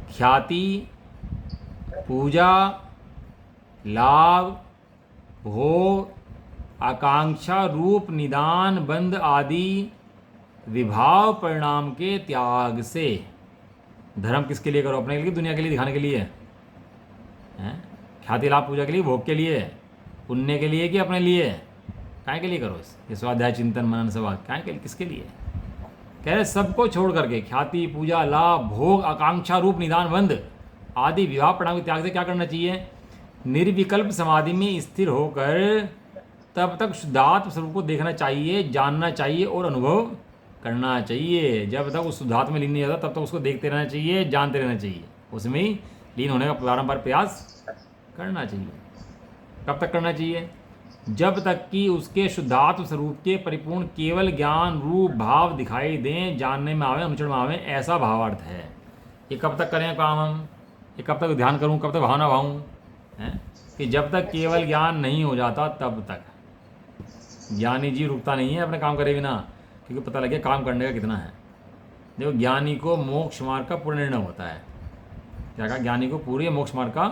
ख्याति, पूजा, लाभ, भोग, आकांक्षा रूप निदान बंध आदि विभाव परिणाम के त्याग से। धर्म किसके लिए करो? अपने के लिए, दुनिया के लिए दिखाने के लिए हैं? ख्याति लाभ पूजा के लिए, भोग के लिए, पुण्य के लिए कि अपने लिए? काय के लिए करो ये स्वाध्याय चिंतन मनन सवाल? काय के लिए, किसके लिए? कह रहे सबको छोड़ करके ख्याति पूजा लाभ भोग आकांक्षा रूप निदान बंध आदि विवाह परिणाम के त्याग से क्या करना चाहिए? निर्विकल्प समाधि में स्थिर होकर तब तक शुद्धात्म स्वरूप को देखना चाहिए, जानना चाहिए और अनुभव करना चाहिए। जब तक उस शुद्धात्म में लीन नहीं होता तब तक उसको देखते रहना चाहिए, जानते रहना चाहिए, उसमें ही लीन होने का बारंबार प्रयास करना चाहिए। कब तक करना चाहिए? जब तक कि उसके शुद्धात्म स्वरूप के परिपूर्ण केवल ज्ञान रूप भाव दिखाई दें, जानने में आवे, अनुचरण में आवे, ऐसा भावार्थ है। ये कब तक करें काम हम? ये कब तक ध्यान करूं, कब तक भावना भाऊं? हैं कि जब तक केवल ज्ञान नहीं हो जाता तब तक। ज्ञानी जीव रुकता नहीं है अपने काम करे बिना, क्योंकि पता लगे काम करने का कितना है। देखो ज्ञानी को मोक्ष मार्ग का पूर्ण निर्णय होता है। क्या कहा? ज्ञानी को पूरे मोक्ष मार्ग का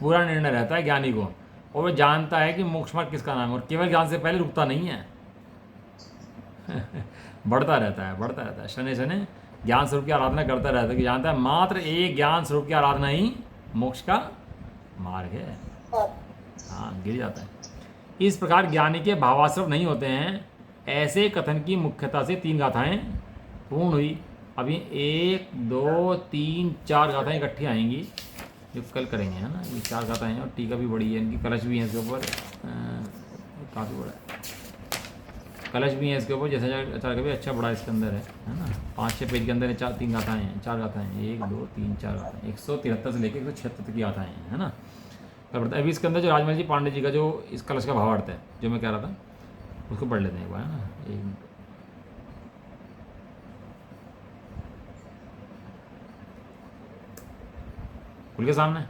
पूरा निर्णय रहता है ज्ञानी को, और वह जानता है कि मोक्ष मार्ग किसका नाम है, और केवल ज्ञान से पहले रुकता नहीं है बढ़ता रहता है, बढ़ता रहता है, शनि शनि ज्ञान स्वरूप की आराधना करता रहता है, कि जानता है मात्र एक ज्ञान स्वरूप की आराधना ही मोक्ष का मार्ग है। हाँ, गिर जाता है। इस प्रकार ज्ञानी के भावाश्रव नहीं होते हैं। ऐसे कथन की मुख्यता से 3 गाथाएं पूर्ण हुई। अभी 1 2 3 4 गाथाएं इकट्ठी आएंगी जो कल करेंगे, है ना। ये 4 गाथाएं हैं और टीका भी बड़ी है, इनकी कलश भी है इसके ऊपर, काफ़ी बड़ा है कलश भी है इसके ऊपर। जैसे अच्छा भी अच्छा बड़ा इसके अंदर है ना। 5-6 पेज के अंदर 3 गाथाएं हैं, 4 गाथाएं हैं, 1 2 3 4 गाथाएं, 173 से लेकर 176 की गाथाएं हैं, है ना। अभी इसके अंदर जो राजमल जी पांडे जी का जो इस कलश का भावार्थ है जो मैं कह रहा था, उसको पढ़ लेते हैं एक बार, है ना। 1 मिनट खुल के सामने।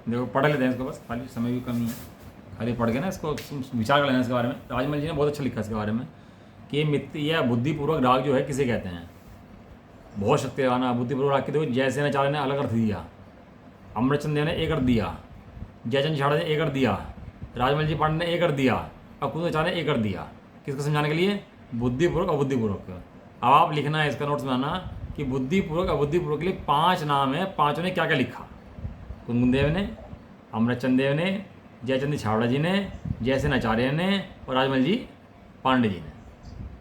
देखो पढ़ लेते हैं इसको, बस खाली समय भी कमी है, खाली पढ़ के ना इसको विचार कर लेना इसके बारे में। राजमल जी ने बहुत अच्छा लिखा इसके बारे में कि मित्र या बुद्धिपूर्वक राग जो है किसे कहते हैं। बहुत शक्तिवान बुद्धिपूर्वक राग के देखो, जैसे नचारे ने अलग अर्थ दिया, अमृतचंद देव ने एक अर्थ दिया, जयचंद छाड़ा ने एक अर्थ दिया, राजमल जी पांडे ने एक अर्थ दिया, और कुछ नचारे ने एक अर्थ दिया। किसको समझाने के लिए? बुद्धिपूर्वक अबुद्धिपूर्वक। अब आप लिखना है इसका नोट्स बनाना कि बुद्धिपूर्वक अबुद्धिपूर्वक के लिए 5 नाम है, 5 ने क्या क्या लिखा। कुंदन देव ने, अमृतचंद देव ने, जयचंद छावड़ा जी ने, जयसेन आचार्य ने और राजमल जी पांडे जी ने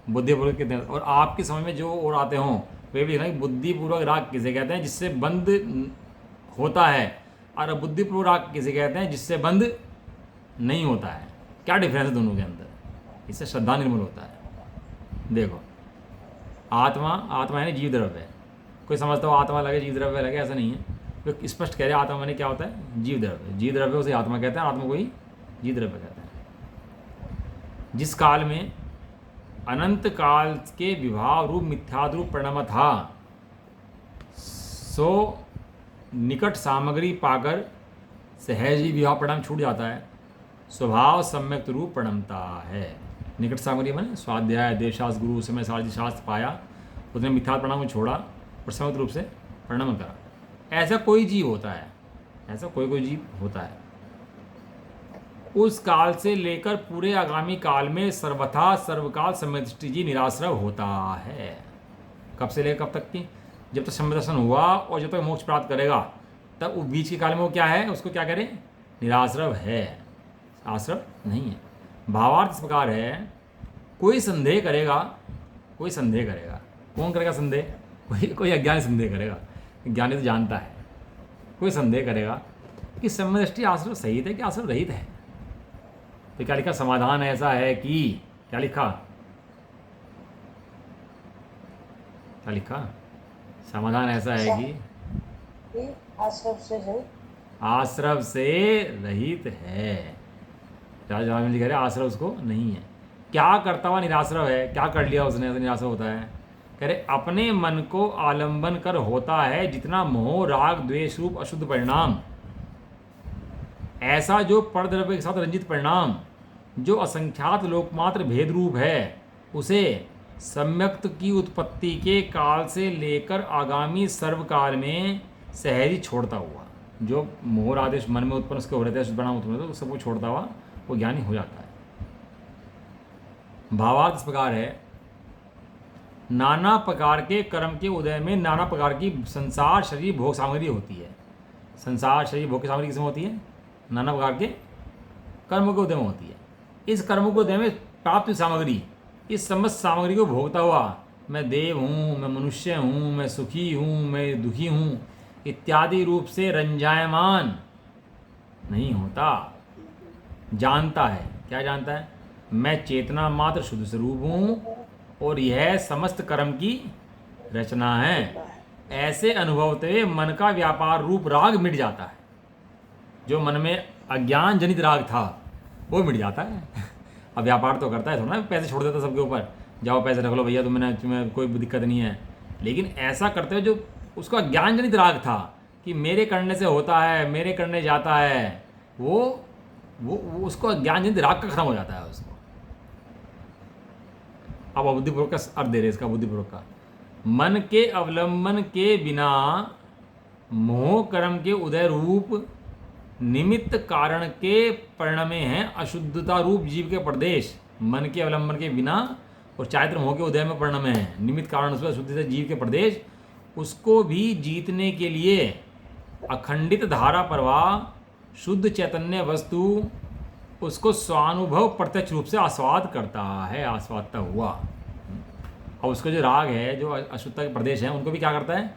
बुद्धिपूर्वक कितने। और आपकी समझ में जो और आते हों वे भी लिखना कि बुद्धिपूर्वक राग किसे कहते हैं जिससे बंद होता है, और अबुद्धिपूर्वक राग किसे कहते हैं जिससे बंद नहीं होता है। क्या डिफरेंस है दोनों के अंदर? इससे श्रद्धा निर्मल होता है। देखो आत्मा, आत्मा है ना जीव द्रव्य। कोई समझता हो आत्मा लगे जीव द्रव्य लगे, ऐसा नहीं है। तो स्पष्ट कह रहे आत्मा मैंने क्या होता है? जीव द्रव्य। जीव द्रव्य उसे आत्मा कहते हैं, आत्मा को ही जीव द्रव्य कहते हैं। जिस काल में अनंत काल के विभाव रूप मिथ्याद्रूप परिणाम था, सो निकट सामग्री पाकर सहज ही विभाव परिणाम छूट जाता है। स्वभाव सम्यक रूप परिणमता है। निकट सामग्री मैंने स्वाध्याय देशास्त्र गुरु समय सारथी शास्त्र पाया, उसने मिथ्या परिणाम को छोड़ा और सम्यक रूप से परिणाम करा। ऐसा कोई जीव होता है, ऐसा कोई जीव होता है। उस काल से लेकर पूरे आगामी काल में सर्वथा सर्वकाल सम्यदृष्टि जी निराश्रव होता है। कब से लेकर कब तक की? जब तक सम्यक दर्शन हुआ और जब तक मोक्ष प्राप्त करेगा, तब उस बीच के काल में वो क्या है? उसको क्या करें? निराश्रव है, आश्रव नहीं है। भावार्थ इस प्रकार है, कोई संदेह करेगा, कोई संदेह करेगा। कौन करेगा संदेह? कोई अज्ञानी संदेह करेगा, ज्ञानी तो जानता है। कोई संदेह करेगा कि सम्यदृष्टि आश्रव सहित है कि आश्रव रहित है। तो क्या लिखा? समाधान ऐसा है कि, क्या लिखा? क्या लिखा? समाधान ऐसा है कि आश्रव से रहित है। राजा जी कह रहे आश्रव उसको नहीं है। क्या करता हुआ निराश्रव है? क्या कर लिया उसने तो निराश्रव होता है? कह रहे अपने मन को आलंबन कर होता है जितना मोह राग द्वेष रूप अशुद्ध परिणाम, ऐसा जो परद्रव्य के साथ रंजित परिणाम जो असंख्यात लोकमात्र भेद रूप है उसे सम्यक्त की उत्पत्ति के काल से लेकर आगामी सर्वकाल में सहज छोड़ता हुआ, जो मोह आदेश मन में उत्पन्न उसके हो रहे थे, परिणाम उत्पन्न होते, तो सबको छोड़ता हुआ वो ज्ञानी हो जाता है। भावार्थ इस प्रकार है, नाना प्रकार के कर्म के उदय में नाना प्रकार की संसार शरीर भोग सामग्री होती है। संसार शरीर भोग की सामग्री किसमें होती है? नाना प्रकार के कर्म के उदय में होती है। इस कर्म के उदय में प्राप्त सामग्री, इस समस्त सामग्री को भोगता हुआ मैं देव हूँ, मैं मनुष्य हूँ, मैं सुखी हूँ, मैं दुखी हूँ इत्यादि रूप से रंजायमान नहीं होता। जानता है, क्या जानता है? मैं चेतना मात्र शुद्ध स्वरूप हूँ और यह समस्त कर्म की रचना है। ऐसे अनुभवते हुए मन का व्यापार रूप राग मिट जाता है। जो मन में अज्ञान जनित राग था वो मिट जाता है। अब व्यापार तो करता है थोड़ा ना, पैसे छोड़ देता सबके ऊपर, जाओ पैसे रख लो भैया, तुम्हें कोई दिक्कत नहीं है। लेकिन ऐसा करते हुए जो उसका ज्ञान जनित राग था कि मेरे करने से होता है, मेरे करने जाता है, वो उसको ज्ञान जनित राग का खत्म हो जाता है उसको। अब अबुद्धिपूर्वक का अर्थ दे रहे इसका, बुद्धिपूर्वक का, मन के अवलंबन के बिना मोह कर्म के उदय रूप निमित्त कारण के परिणमे हैं अशुद्धता रूप जीव के प्रदेश। मन के अवलंबन के बिना और चारित्र मोह के उदय में परिणमे हैं निमित्त कारण उसमें अशुद्धता जीव के प्रदेश, उसको भी जीतने के लिए अखंडित धारा प्रवाह शुद्ध चैतन्य वस्तु उसको स्वानुभव प्रत्यक्ष रूप से आस्वाद करता है, आस्वादता हुआ। और उसका जो राग है, जो अशुद्धता के प्रदेश हैं, उनको भी क्या करता है?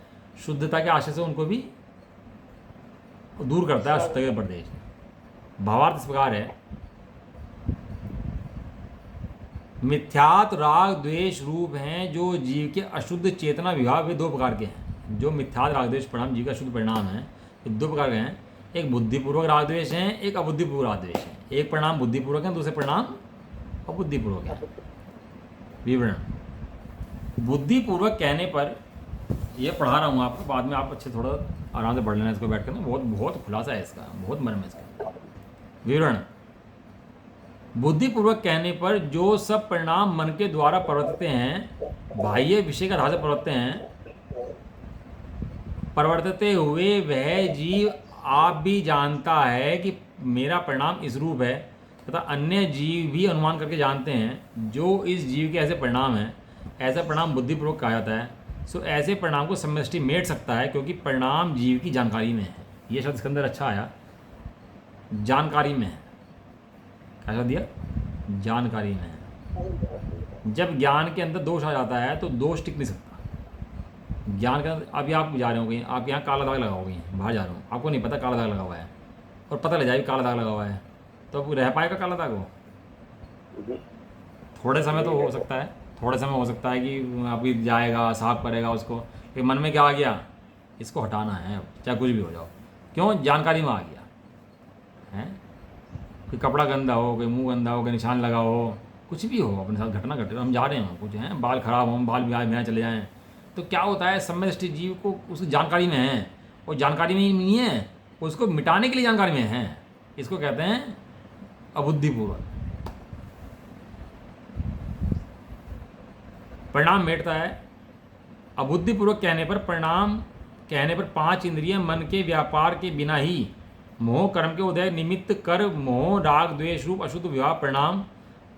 शुद्धता के आशय से उनको भी दूर करता है अशुद्धता के प्रदेश। भावार्थ इस प्रकार है, मिथ्यात राग द्वेष रूप हैं जो जीव के अशुद्ध चेतना विभाग, वे दो प्रकार के हैं। जो मिथ्यात राग द्वेष परिणाम जीव का शुद्ध परिणाम है, ये दो प्रकार के हैं। एक बुद्धिपूर्वक राग द्वेष हैं, एक अबुद्धिपूर्वक राग द्वेष हैं। एक परिणाम बुद्धिपूर्वक है, दूसरे परिणाम अबुद्धिपूर्वक है। विवरण बुद्धिपूर्वक कहने पर, यह पढ़ा रहा हूँ आपको, बाद में आप अच्छे थोड़ा आराम से पढ़ लेना इसको बैठ कर ना, बहुत खुलासा है इसका, बहुत मर्म है इसका। विवरण बुद्धिपूर्वक कहने पर जो सब परिणाम मन के द्वारा प्रवर्तते हैं, बाह्य विषय का आधार से प्रवर्तते हैं, प्रवर्तते हुए वह जीव आप भी जानता है कि मेरा परिणाम इस रूप है, तथा अन्य जीव भी अनुमान करके जानते हैं जो इस जीव के ऐसे परिणाम हैं, ऐसा परिणाम बुद्धिपूर्वक कहा जाता है। सो ऐसे परिणाम को समष्टि मेट सकता है, क्योंकि परिणाम जीव की जानकारी में है। ये शब्द इसके अंदर अच्छा आया, जानकारी में है। कैसा दिया? जानकारी में है। जब ज्ञान के अंदर दोष आ जाता है तो दोष टिक नहीं सकता ज्ञान के अंदर। अभी आप जा रहे हो कहीं, आप यहाँ काला दाग लगा हो गई, बाहर जा रहे हो, आपको नहीं पता काला दाग लगा हुआ है, और पता लग जाए काला दाग लगा हुआ है, तो अब रह पाएगा काला दाग? वो थोड़े समय तो हो सकता है, थोड़े समय हो सकता है कि अभी जाएगा, साफ करेगा उसको, कि मन में क्या आ गया, इसको हटाना है, चाहे कुछ भी हो जाओ। क्यों? जानकारी में आ गया है। कोई कपड़ा गंदा हो, कोई मुंह गंदा हो, कोई निशान लगा हो, कुछ भी हो अपने साथ घटना घटे, हम जा रहे हैं कुछ हैं, बाल खराब हों, बाल बिहार चले जाएँ, तो क्या होता है, समय दृष्टि जीव को उस जानकारी में है, और जानकारी में ही नहीं है, उसको मिटाने के लिए जानकारी में है। इसको कहते हैं अबुद्धिपूर्वक। परिणाम मेटता है। अबुद्धिपूर्वक कहने पर, परिणाम कहने पर पांच इंद्रिय मन के व्यापार के बिना ही मोह कर्म के उदय निमित्त कर मोह राग द्वेष रूप अशुद्ध विभाव परिणाम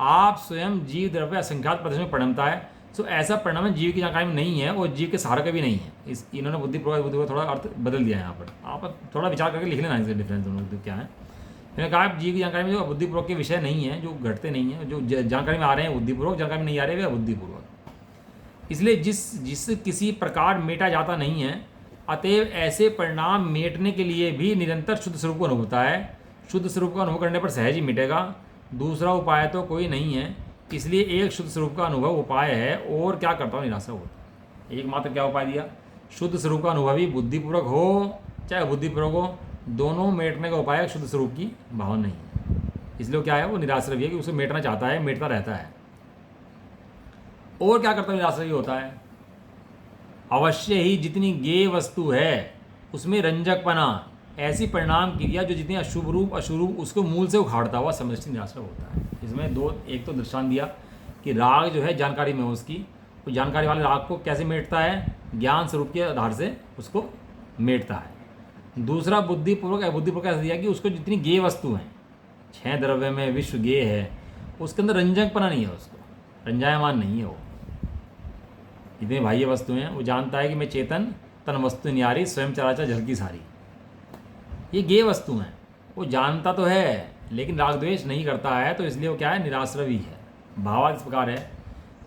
आप स्वयं जीव द्रव्य असंख्यात प्रदेश में परिणमता है। सो ऐसा परिणाम जीव की जानकारी में नहीं है और जीव के सहारा का भी नहीं है। इन्होंने बुद्धिपूर्वक थोड़ा अर्थ बदल दिया है यहाँ पर, आप थोड़ा विचार करके लिख लेना इसके डिफरेंस दोनों क्या है। मैंने कहा जीव की जानकारी में जो बुद्धिपूर्वक के विषय नहीं है, जो घटते नहीं है, जो जानकारी में आ रहे हैं बुद्धिपूर्वक, जानकारी में नहीं आ रहे वे अबुद्धिपूर्वक। इसलिए जिस किसी प्रकार मेटा जाता नहीं है, अतएव ऐसे परिणाम मेटने के लिए भी निरंतर शुद्ध स्वरूप को अनुभव होता है। शुद्ध स्वरूप का अनुभव करने पर सहज ही मिटेगा, दूसरा उपाय तो कोई नहीं है। इसलिए एक शुद्ध स्वरूप का अनुभव उपाय है, और क्या करता हूँ निराशा होती है। एकमात्र क्या उपाय दिया? शुद्ध स्वरूप का अनुभव ही बुद्धिपूर्वक हो चाहे बुद्धिपूर्वक हो, दोनों मेटने का उपाय शुद्ध स्वरूप की भावना नहीं है। इसलिए क्या है, वो निराश्रय है कि उसे मेटना चाहता है, मेटता रहता है। और क्या करता है, निराश्रय होता है। अवश्य ही जितनी गेय वस्तु है उसमें रंजकपना ऐसी परिणाम क्रिया जो जितनी अशुभ रूप अशुभ उसको मूल से उखाड़ता हुआ समदृष्टि निराश्रव होता है। इसमें दो, एक तो दृष्टांत दिया कि राग जो है जानकारी में हो उसकी, तो जानकारी वाले राग को कैसे मेटता है, ज्ञान स्वरूप के आधार से उसको मेटता है। दूसरा बुद्धिपूर्वक अबुद्धिपूर्वक ऐसा दिया कि उसको जितनी गेय वस्तु हैं, 6 द्रव्य में विश्व गेय है, उसके अंदर रंजकपना नहीं है, उसको रंजायमान नहीं है। वो जितने बाह्य वस्तु हैं वो जानता है कि मैं चेतन तन वस्तु न्यारी स्वयं चराचर झलकी सारी, ये गेय वस्तु हैं। वो जानता तो है लेकिन राग द्वेष नहीं करता है, तो इसलिए वो क्या है, निराश्रवी है। भावार्थ इस प्रकार है,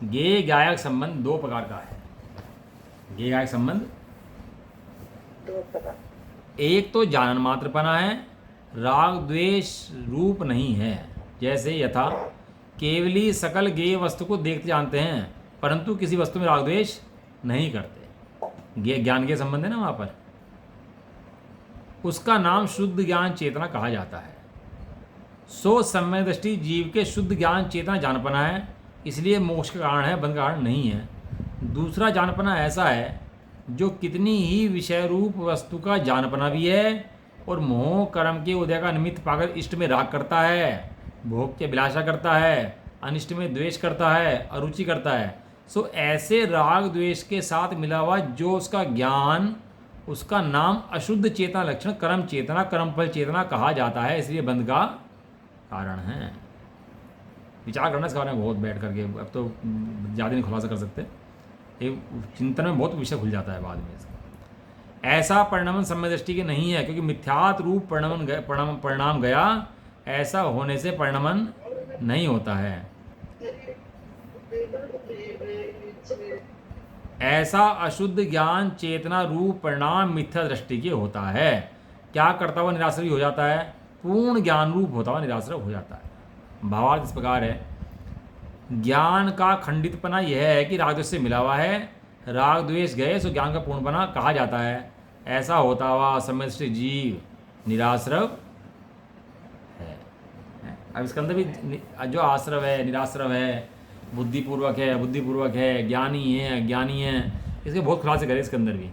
गेय गायक संबंध 2 प्रकार का है। गेय गायक संबंध 2 प्रकार। एक तो जानन मात्रपना है, राग द्वेष रूप नहीं है। जैसे यथा केवली सकल गेय वस्तु को देखते जानते हैं परंतु किसी वस्तु में राग द्वेष नहीं करते, गेय ज्ञान के संबंध है ना वहाँ पर, उसका नाम शुद्ध ज्ञान चेतना कहा जाता है। सो समय दृष्टि जीव के शुद्ध ज्ञान चेतना जानपना है, इसलिए मोक्ष का कारण है, बंध का कारण नहीं है। दूसरा जानपना ऐसा है जो कितनी ही विषय रूप वस्तु का जानपना भी है और मोह कर्म के उदय का निमित्त पाकर इष्ट में राग करता है, भोग के अभिलाषा करता है, अनिष्ट में द्वेष करता है, अरुचि करता है। सो ऐसे राग द्वेष के साथ मिला हुआ जो उसका ज्ञान, उसका नाम अशुद्ध चेतना लक्षण कर्म चेतना कर्म फल चेतना कहा जाता है, इसलिए बंध का कारण है। विचार करना इस बारे में बहुत बैठ करके, अब तो ज़्यादा नहीं खुलासा कर सकते, ये चिंतन में बहुत विषय खुल जाता है बाद में इसका। ऐसा परिणाम समय दृष्टि के नहीं है, क्योंकि मिथ्यात रूप परिणाम गया, ऐसा होने से परिणामन नहीं होता है। ऐसा अशुद्ध ज्ञान चेतना रूप परिणाम मिथ्या दृष्टि के होता है। क्या करता हुआ निराश्रवी हो जाता है, पूर्ण ज्ञान रूप होता हुआ निराश्रव हो जाता है। भावार्थ इस प्रकार है, ज्ञान का खंडितपना यह है कि राग द्वेष से मिला हुआ है, राग द्वेष गए सो ज्ञान का पूर्णपना कहा जाता है। ऐसा होता हुआ समदृष्टि जीव निराश्रव है। अब इसके अंदर भी जो आश्रव है, निराश्रव है, बुद्धिपूर्वक है, अबुद्धिपूर्वक है, ज्ञानी है, अज्ञानी है, इसके बहुत खुलासे करें। इसके अंदर भी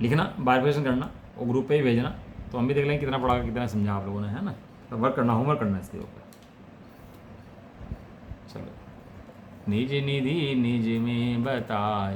लिखना, बाइफिकेशन करना और ग्रुप पे ही भेजना, तो हम भी देख लेंगे कितना पढ़ा, कितना समझा आप लोगों ने, है ना। तो वर्क करना, होमवर्क करना इसके ऊपर। चलो, निज निधि निज में बताई,